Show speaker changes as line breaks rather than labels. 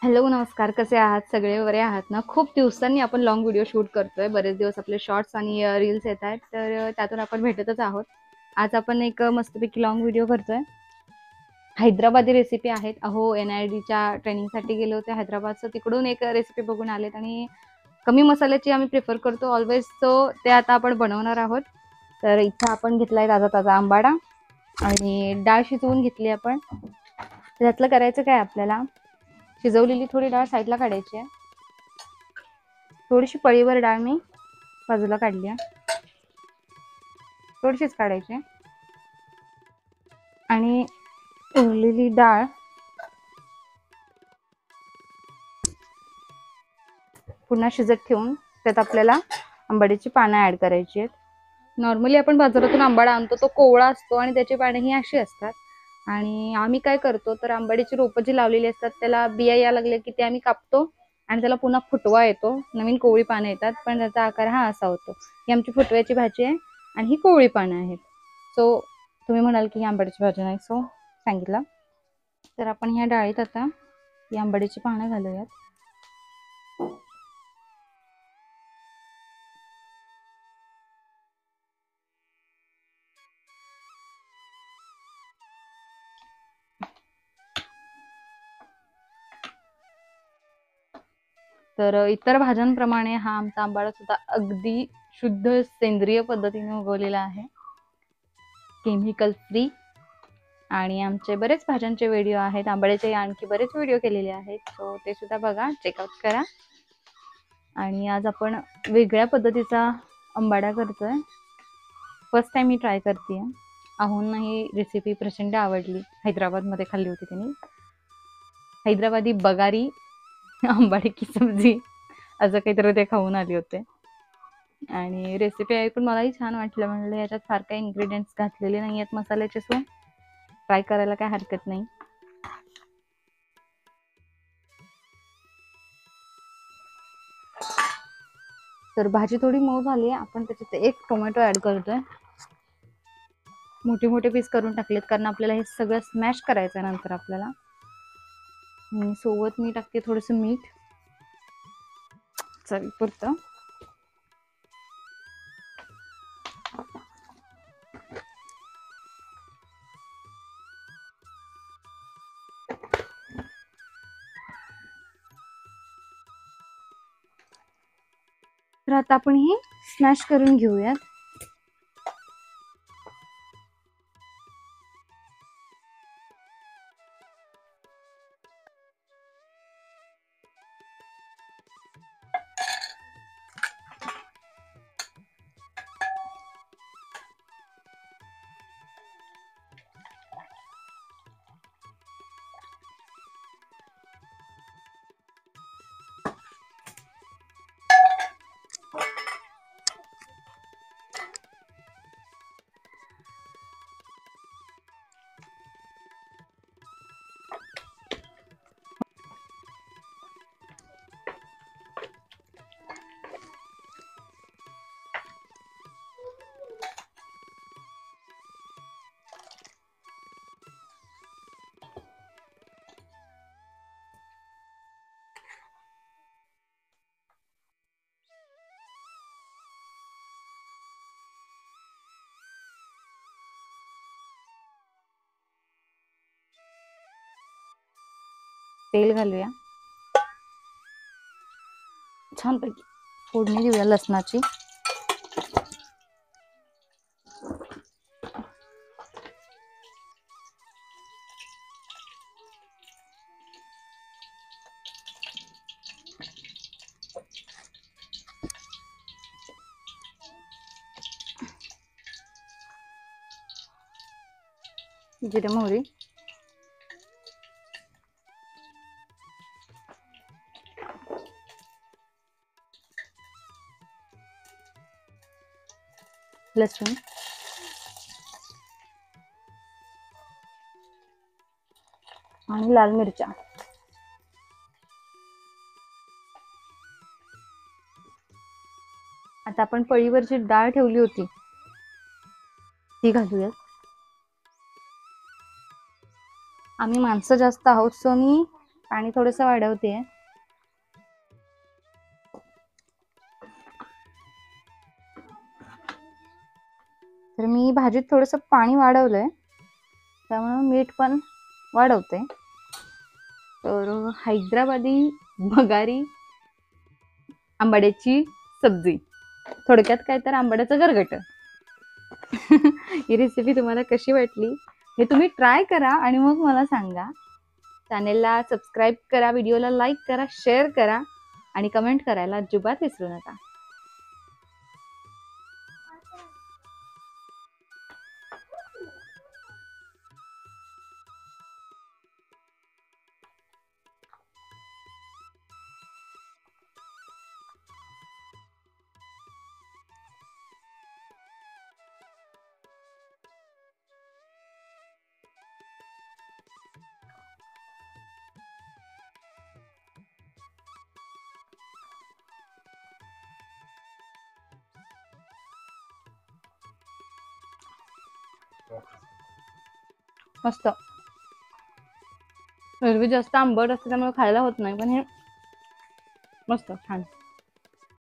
Hello, नमस्कार. कसे आहात? सगळे बरे आहात ना? खूप दिवसांनी आपण लाँग व्हिडिओ शूट करतोय. बरेच दिवस आपले शॉर्ट्स आणि रील्स येत आहेत. तर त्यातून आपण भेटतच आहोत. आज आपण एक मस्तपैकी लाँग व्हिडिओ करतोय. हैदराबादी रेसिपी आहेत. अहो, NIDच्या ट्रेनिंगसाठी गेले होते हैदराबादचं. तिकडून एक रेसिपी बघून आलेत आणि कमी मसाल्याची आम्ही प्रिफर करतो ऑलवेज. सो ते आता आपण बनवणार आहोत. तर इथं आपण घेतलाय ताजा आंबाडा आणि डाळ शिजवून घेतली आपण. त्यातलं करायचं काय आपल्याला, शिजवलेली थोडी डाळ साईडला काढायची आहे. थोडीशी पळीवर डाळ मी बाजूला काढली आहे, थोडीशीच काढायची आणि उरलेली डाळ पुन्हा शिजत ठेवून त्यात आपल्याला आंबाडीची पानं ऍड करायची आहेत. नॉर्मली आपण बाजारातून आंबाडा आणतो तो कोवळा असतो आणि त्याची पाने ही अशी असतात. आणि आम्ही काय करतो तर आंबाडीची रोपं जी लावलेली असतात त्याला बिया यायला लागले की ते आम्ही कापतो आणि त्याला पुन्हा फुटवा येतो, नवीन कोवळी पानं येतात. पण त्याचा आकार हा असा होतो. ही आमची फुटव्याची भाजी आहे आणि ही कोवळी पानं आहेत. सो तुम्ही म्हणाल की ही आंबाडीची भाजी नाही, सो सांगितलं. तर आपण ह्या डाळीत आता ही आंबाडीची पानं घालूयात. तर इतर भाज्यांप्रमाणे हा आमचा आंबाडा सुद्धा अगदी शुद्ध सेंद्रिय पद्धतीने उगवलेला आहे, केमिकल फ्री. आणि आमचे बरेच भाज्यांचे व्हिडिओ आहेत, आंबाड्याचे आणखी बरेच व्हिडिओ केलेले आहेत. सो ते सुद्धा बघा, चेकआउट करा. आणि आज आपण वेगळ्या पद्धतीचा आंबाडा करतोय. फर्स्ट टाइम मी ट्राय करते. अहोंना ही रेसिपी प्रचंड आवडली. हैदराबादमध्ये खाल्ली होती त्यांनी. हैदराबादी बगारी आंबाडी की सब्जी असं काहीतरी ते खाऊन आले होते. आणि रेसिपी ऐकून मलाही छान वाटलं. म्हणलं याच्यात फार काही इन्ग्रेडियंट्स घातलेले नाही आहेत मसाल्याचे, सो ट्राय करायला काय हरकत नाही. तर भाजी थोडी मऊ झाली आहे. आपण त्याच्यात एक टोमॅटो ऍड करतोय. मोठे मोठे पीस करून टाकलेत कारण आपल्याला हे सगळं स्मॅश करायचं नंतर आपल्याला. आणि सोबत मी टाकते थोडंसं मीठ चवीपुरतं. तर आता आपण हे स्मॅश करून घेऊयात. तेल घालूया, छानपैकी फोडणी देऊया लसणाची. जिरे मोहरी, लसूण, आणि लाल मिरच्या. आता आपण पळीवर जी डाळ ठेवली होती ती घालूयात. आम्ही माणसं जास्त आहोत, सो मी पाणी थोडंसं वाढवते. तर मी भाजीत थोडंसं पाणी वाढवलंय, त्यामुळे मीठ पण वाढवते. तर हैदराबादी बघारी आंबाड्याची सब्जी, थोडक्यात काय तर आंबाड्याचं गरगट. ही रेसिपी तुम्हाला कशी वाटली हे तुम्ही ट्राय करा आणि मग मला सांगा. चॅनेलला सबस्क्राईब करा, व्हिडिओला लाईक करा, शेअर करा आणि कमेंट करायला अजिबात विसरू नका. मस्त. एरवी जास्त आंबट असते त्यामुळे खायला होत नाही, पण हे मस्त छान.